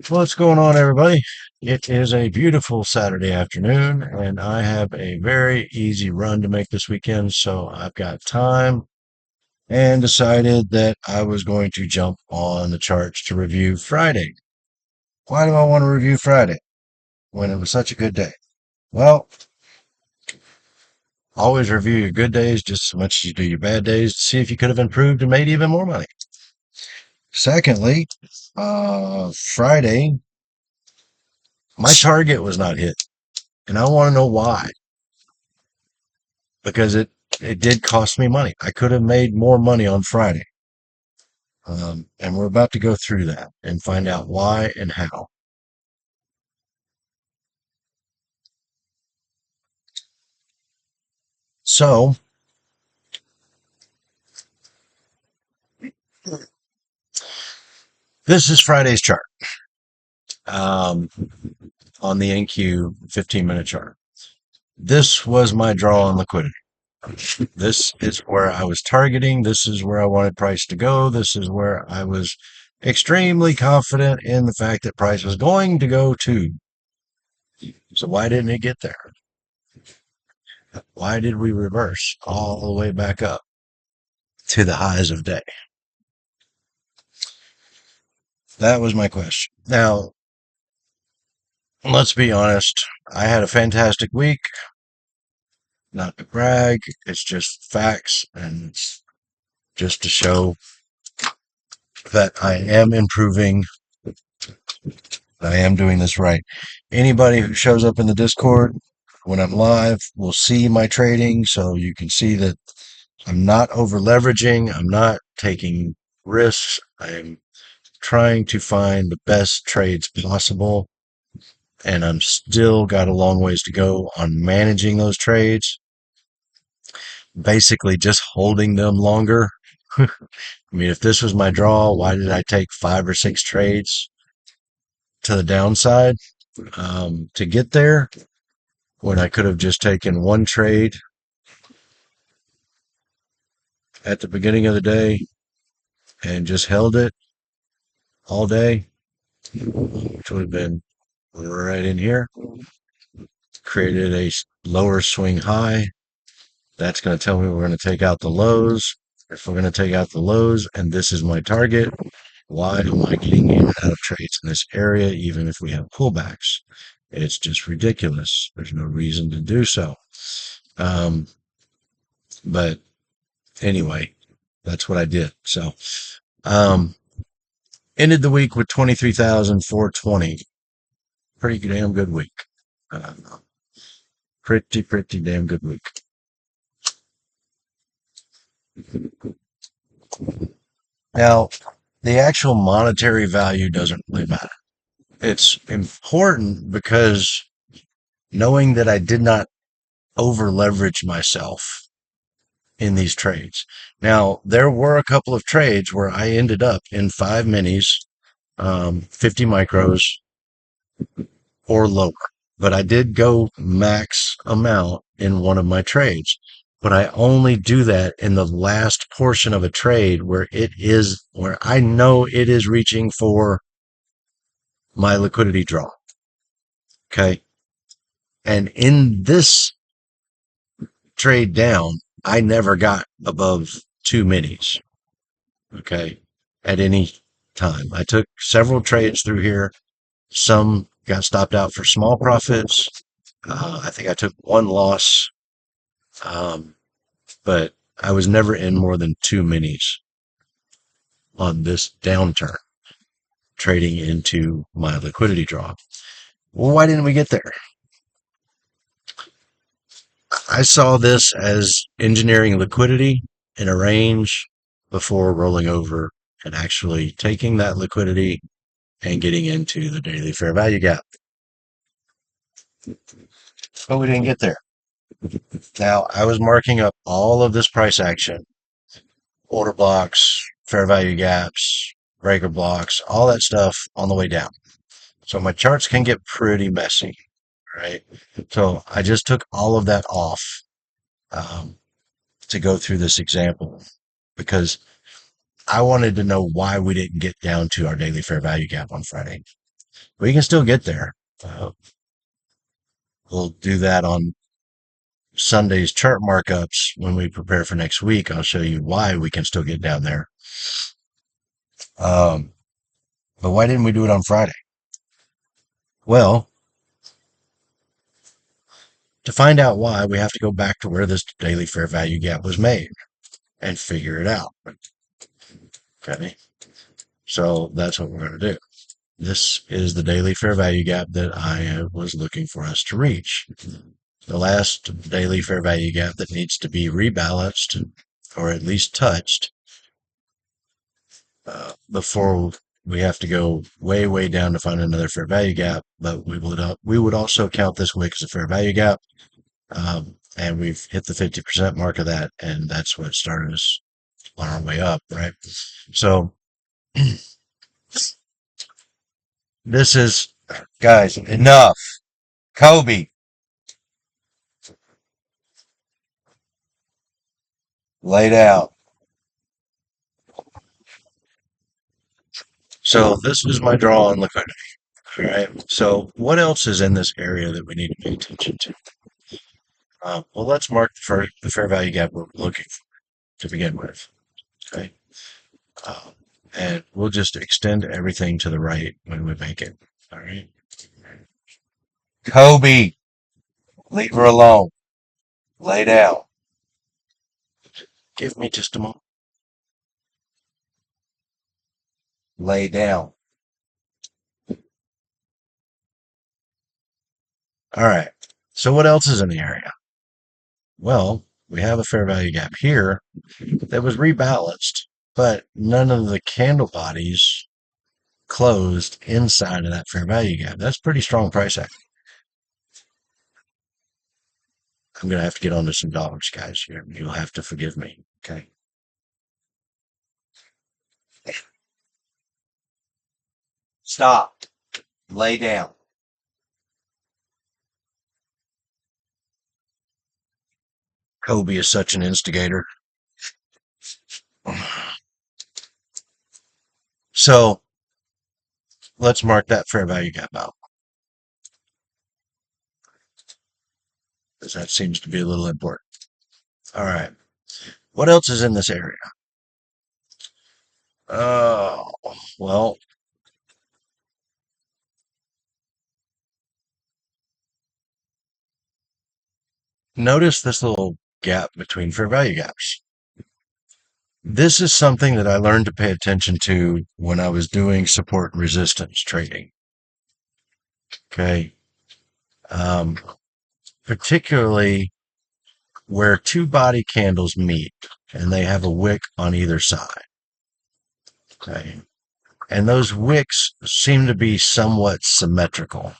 What's going on, everybody? It is a beautiful Saturday afternoon, and I have a very easy run to make this weekend. So I've got time and decided that I was going to jump on the charts to review Friday. Why do I want to review Friday when it was such a good day? Well, always review your good days just as much as you do your bad days to see if you could have improved and made even more money. Secondly, Friday, my target was not hit, and I want to know why. Because it did cost me money. I could have made more money on Friday. And we're about to go through that and find out why and how. So this is Friday's chart um, on the NQ 15-minute chart. This was my draw on liquidity. This is where I was targeting. This is where I wanted price to go. This is where I was extremely confident in the fact that price was going to go to. So why didn't it get there? Why did we reverse all the way back up to the highs of day? That was my question. Now, let's be honest. I had a fantastic week. Not to brag. It's just facts and it's just to show that I am improving. I am doing this right. Anybody who shows up in the Discord when I'm live will see my trading. So you can see that I'm not over leveraging. I'm not taking risks. I am trying to find the best trades possible. And I'm still got a long ways to go on managing those trades, basically just holding them longer. I mean, if this was my draw, why did I take 5 or 6 trades to the downside to get there when I could have just taken one trade at the beginning of the day and just held it all day, which would have been right in here, created a lower swing high. That's going to tell me we're going to take out the lows. If we're going to take out the lows and this is my target, why am I getting in and out of trades in this area, even if we have pullbacks? It's just ridiculous. There's no reason to do so. But anyway, that's what I did. So, ended the week with 23,420. Pretty damn good week. Pretty damn good week. Now, the actual monetary value doesn't really matter. It's important because knowing that I did not over leverage myself in these trades. Now, there were a couple of trades where I ended up in 5 minis, 50 micros or lower, but I did go max amount in one of my trades. But I only do that in the last portion of a trade where I know it is reaching for my liquidity draw. Okay. And in this trade down, I never got above 2 minis. Okay. At any time. I took several trades through here. Some got stopped out for small profits. I think I took one loss. But I was never in more than 2 minis on this downturn, trading into my liquidity draw. Well, why didn't we get there? I saw this as engineering liquidity in a range before rolling over and actually taking that liquidity and getting into the daily fair value gap. But we didn't get there. Now, I was marking up all of this price action, order blocks, fair value gaps, breaker blocks, all that stuff on the way down. So my charts can get pretty messy, right? So I just took all of that off um, to go through this example because I wanted to know why we didn't get down to our daily fair value gap on Friday. We can still get there. Uh, we'll do that on Sunday's chart markups when we prepare for next week. I'll show you why we can still get down there. Um, but why didn't we do it on Friday? Well, to find out why, we have to go back to where this daily fair value gap was made and figure it out. Okay. So that's what we're going to do. This is the daily fair value gap that I was looking for us to reach. The last daily fair value gap that needs to be rebalanced or at least touched before we have to go way, way down to find another fair value gap. But we would also count this wick as a fair value gap. And we've hit the 50% mark of that, and that's what started us on our way up, right? So this is, guys, enough. Kobe, laid out. So this was my draw on liquidity. All right. So what else is in this area that we need to pay attention to? Well, let's mark the fair value gap we're looking for to begin with. Okay. Uh, and we'll just extend everything to the right when we make it. All right. Kobe, leave her alone. Lay down. Give me just a moment. Lay down. All right. So what else is in the area? Well, we have a fair value gap here that was rebalanced, but none of the candle bodies closed inside of that fair value gap. That's pretty strong price action. I'm going to have to get onto some dollars, guys. You'll have to forgive me. Okay. Stop. Lay down. Kobe is such an instigator. So let's mark that fair value gap out, because that seems to be a little important. All right. What else is in this area? Oh, well, notice this little gap between fair value gaps. This is something that I learned to pay attention to when I was doing support and resistance trading. Okay. Um, particularly where two body candles meet and they have a wick on either side. Okay. And those wicks seem to be somewhat symmetrical.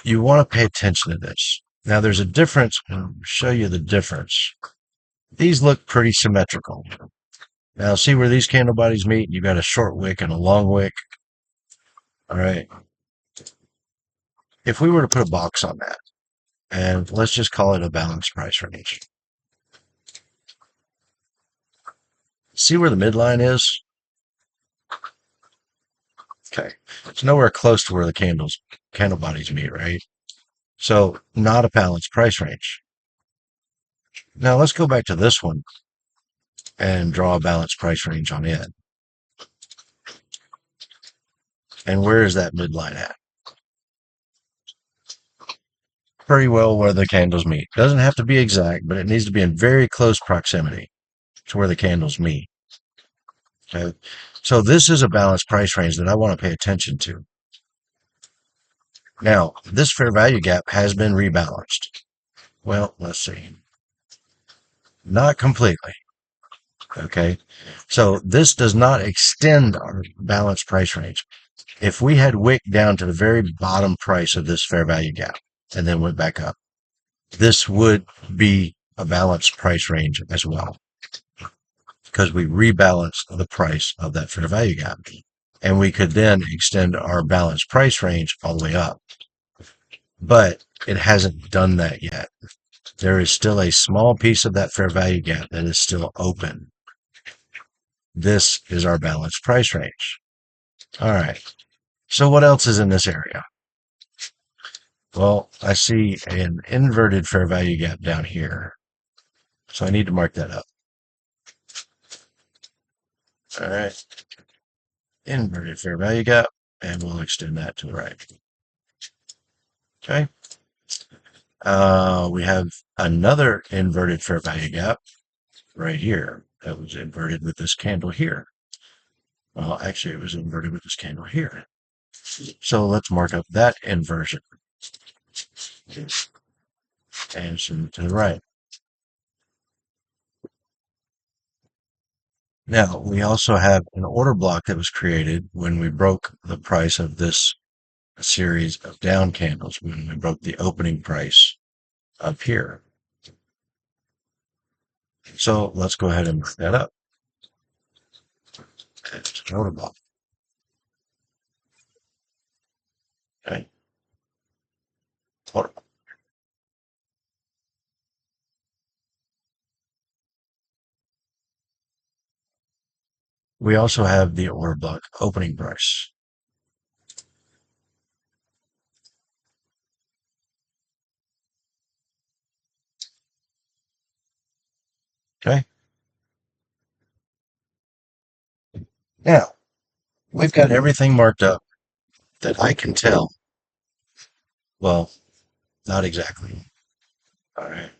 You want to pay attention to this. Now, there's a difference. I'll show you the difference. These look pretty symmetrical. Now, see where these candle bodies meet? You've got a short wick and a long wick. All right. If we were to put a box on that, and let's just call it a balanced price range. See where the midline is? Okay. It's nowhere close to where the candle bodies meet, right? So not a balanced price range. Now let's go back to this one and draw a balanced price range on it. And where is that midline at? Pretty well where the candles meet. Doesn't have to be exact, but it needs to be in very close proximity to where the candles meet. Okay. So this is a balanced price range that I want to pay attention to. Now, this fair value gap has been rebalanced. Well, let's see. Not completely. Okay. So this does not extend our balanced price range. If we had wicked down to the very bottom price of this fair value gap and then went back up, this would be a balanced price range as well, because we rebalanced the price of that fair value gap. And we could then extend our balanced price range all the way up. But it hasn't done that yet. There is still a small piece of that fair value gap that is still open. This is our balanced price range. All right. So what else is in this area? Well, I see an inverted fair value gap down here. So I need to mark that up. All right. Inverted fair value gap, and we'll extend that to the right. Okay. We have another inverted fair value gap right here that was inverted with this candle here. Well, actually, it was inverted with this candle here. So let's mark up that inversion and send it to the right. Now, we also have an order block that was created when we broke the price of this series of down candles, when we broke the opening price up here. So let's go ahead and mark that up. It's an order block. Okay. Order block. We also have the order block opening price. Okay. Now, we've got everything marked up that I can tell. Well, not exactly. All right.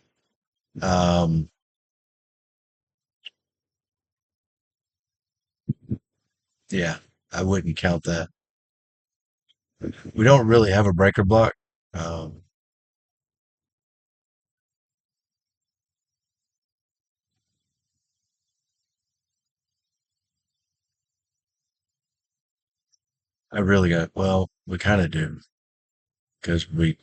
Um, yeah, I wouldn't count that. We don't really have a breaker block. Um, I really got, well, we kind of do because we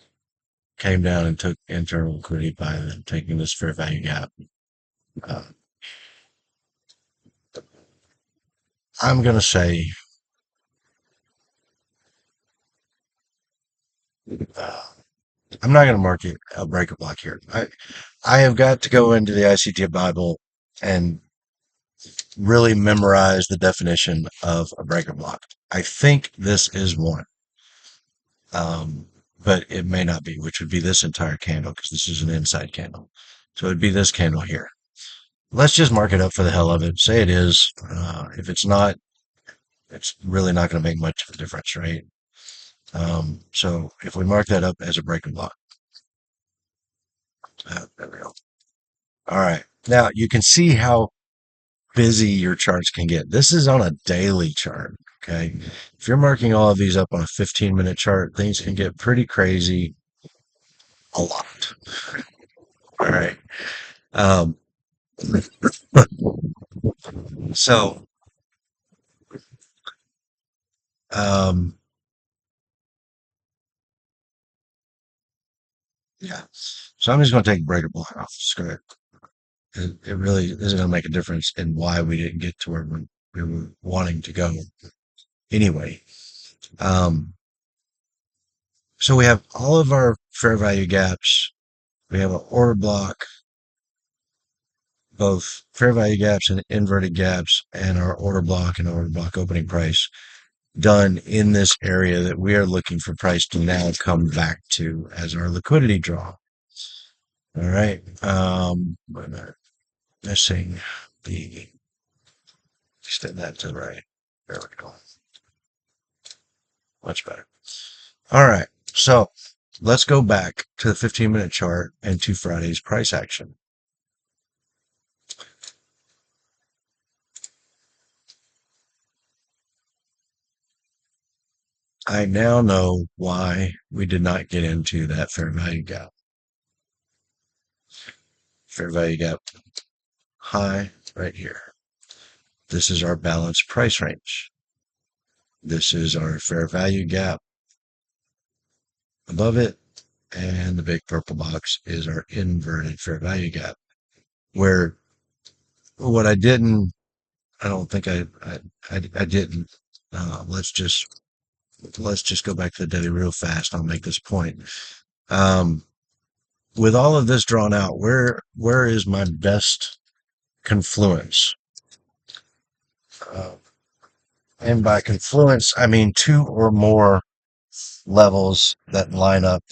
came down and took internal liquidity by then taking this fair value gap. Uh, I'm going to say, uh, I'm not going to mark it a breaker block here. I have got to go into the ICT Bible and really memorize the definition of a breaker block. I think this is one, but it may not be, which would be this entire candle because this is an inside candle. So it'd be this candle here. Let's just mark it up for the hell of it. Say it is. If it's not, it's really not going to make much of a difference, right? So if we mark that up as a breaker block, there we go. All right. Now you can see how busy your charts can get. This is on a daily chart. Okay. If you're marking all of these up on a 15-minute chart, things can get pretty crazy a lot. All right. Um, so, um, yeah. So I'm just going to take a breaker block off the script. It really isn't going to make a difference in why we didn't get to where we were wanting to go anyway. Um, so we have all of our fair value gaps. We have an order block, both fair value gaps and inverted gaps, and our order block and order block opening price done in this area that we are looking for price to now come back to as our liquidity draw. All right. Wait a minute. Missing the, extend that to the right. There we go. Much better. All right. So let's go back to the 15-minute chart and to Friday's price action. I now know why we did not get into that fair value gap. Fair value gap high right here. This is our balanced price range. This is our fair value gap above it. And the big purple box is our inverted fair value gap. Where what I don't think I didn't. Let's just go back to the Debbie real fast. I'll make this point. Um, with all of this drawn out, where is my best confluence? Uh, And by confluence, I mean two or more levels that line up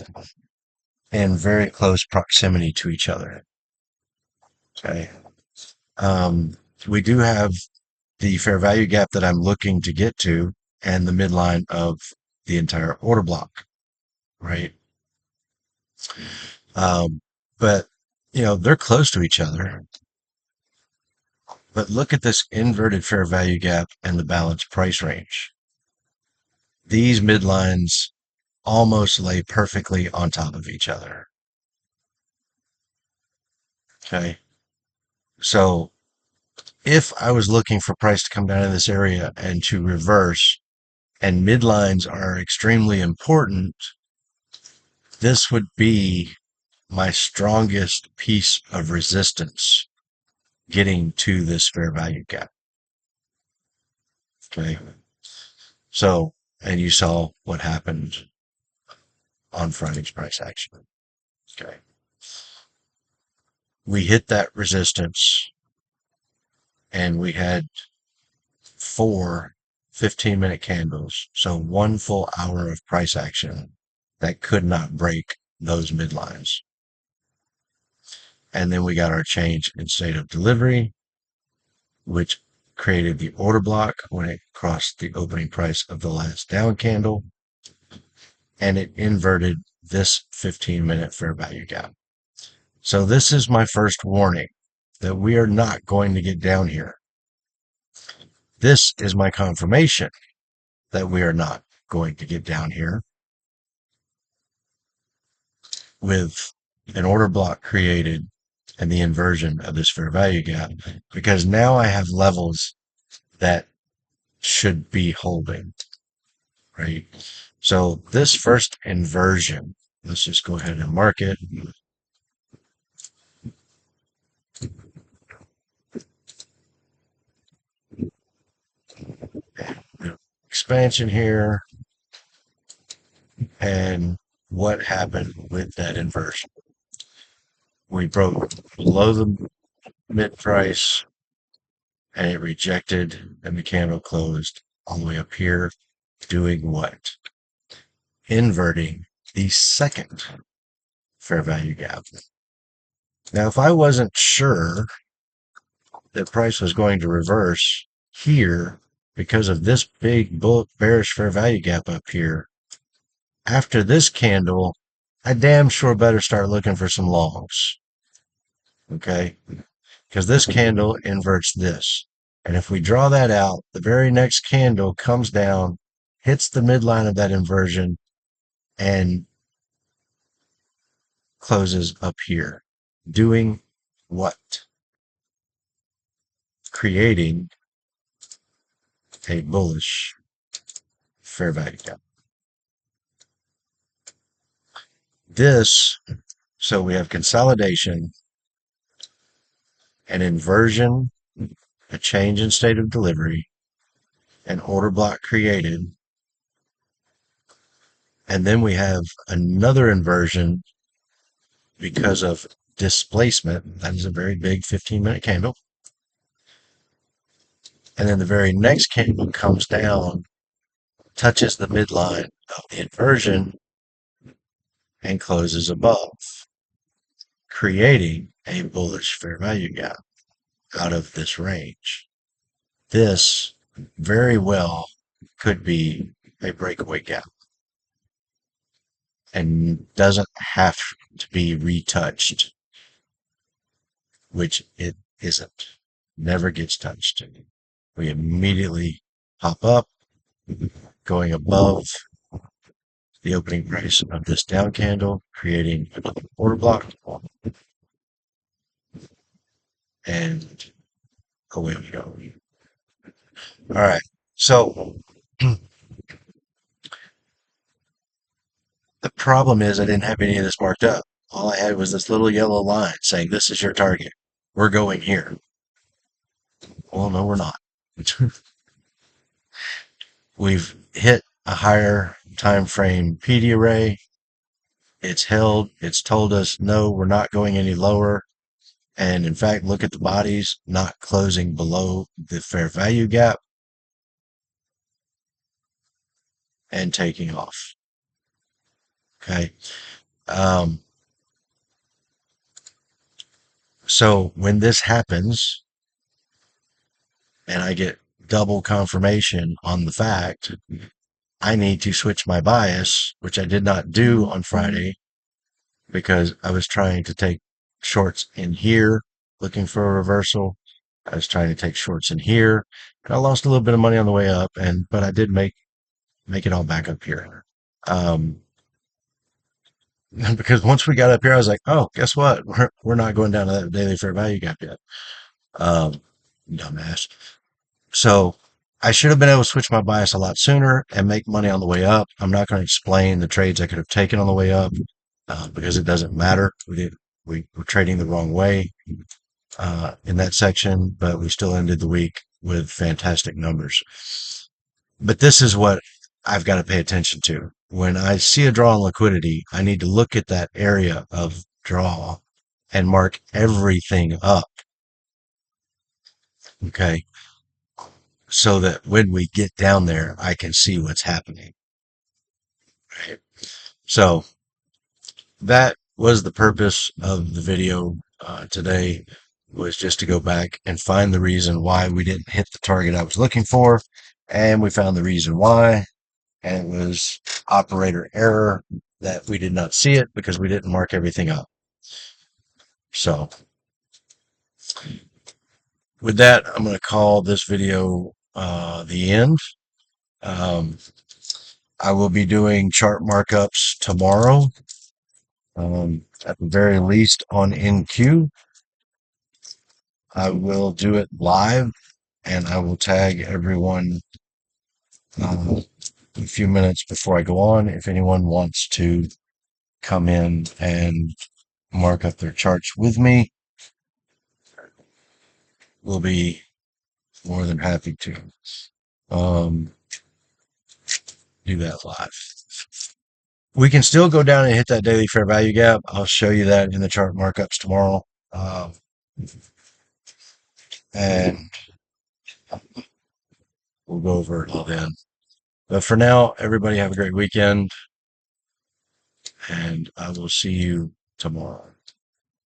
in very close proximity to each other. Okay. Um, we do have the fair value gap that I'm looking to get to and the midline of the entire order block, right? Um, but they're close to each other. But look at this inverted fair value gap and the balanced price range. These midlines almost lay perfectly on top of each other. Okay. So if I was looking for price to come down in this area and to reverse, and midlines are extremely important, this would be my strongest piece of resistance getting to this fair value gap. Okay. So, and you saw what happened on Friday's price action. Okay. We hit that resistance and we had four 15-minute candles. So 1 full hour of price action that could not break those midlines. And then we got our change in state of delivery, which created the order block when it crossed the opening price of the last down candle. And it inverted this 15-minute fair value gap. So this is my first warning that we are not going to get down here. This is my confirmation that we are not going to get down here with an order block created and the inversion of this fair value gap, because now I have levels that should be holding, right? So this first inversion, let's just go ahead and mark it. Expansion here. And what happened with that inversion? We broke below the mid price and it rejected and the candle closed all the way up here, doing what? Inverting the second fair value gap. Now, if I wasn't sure that price was going to reverse here because of this big bearish fair value gap up here, after this candle, I damn sure better start looking for some longs. Okay? Because this candle inverts this. And if we draw that out, the very next candle comes down, hits the midline of that inversion, and closes up here. Doing what? Creating a bullish fair value gap. So we have consolidation, an inversion, a change in state of delivery, an order block created, and then we have another inversion because of displacement. That is a very big 15-minute candle. And then the very next candle comes down, touches the midline of the inversion, and closes above, creating a bullish fair value gap out of this range. This very well could be a breakaway gap and doesn't have to be retouched, which it isn't. Never gets touched. We immediately pop up, going above the opening price of this down candle, creating another order block, and away we go. All right. So the problem is I didn't have any of this marked up. All I had was this little yellow line saying, this is your target. We're going here. Well, no, we're not. We've hit a higher time frame PD array. It's held. It's told us, no, we're not going any lower. And in fact, look at the bodies not closing below the fair value gap. and taking off. Okay. Um, so when this happens and I get double confirmation on the fact, I need to switch my bias, which I did not do on Friday because I was trying to take shorts in here, looking for a reversal. I was trying to take shorts in here. And I lost a little bit of money on the way up, but I did make it all back up here. Um, because once we got up here, I was like, oh, guess what? We're not going down to that daily fair value gap yet. Um, dumbass. So I should have been able to switch my bias a lot sooner and make money on the way up. I'm not going to explain the trades I could have taken on the way up because it doesn't matter. We were trading the wrong way in that section, but we still ended the week with fantastic numbers. But this is what I've got to pay attention to. When I see a draw on liquidity, I need to look at that area of draw and mark everything up. Okay. So that when we get down there, I can see what's happening. Right. So that was the purpose of the video today, was just to go back and find the reason why we didn't hit the target I was looking for. And we found the reason why. And it was operator error that we did not see it because we didn't mark everything up. So with that, I'm going to call this video the end. Um, I will be doing chart markups tomorrow, at the very least on NQ. I will do it live and I will tag everyone a few minutes before I go on. If anyone wants to come in and mark up their charts with me, we'll be more than happy to um, do that live. We can still go down and hit that daily fair value gap. I'll show you that in the chart markups tomorrow. And we'll go over it all then. But for now, everybody have a great weekend, and I will see you tomorrow.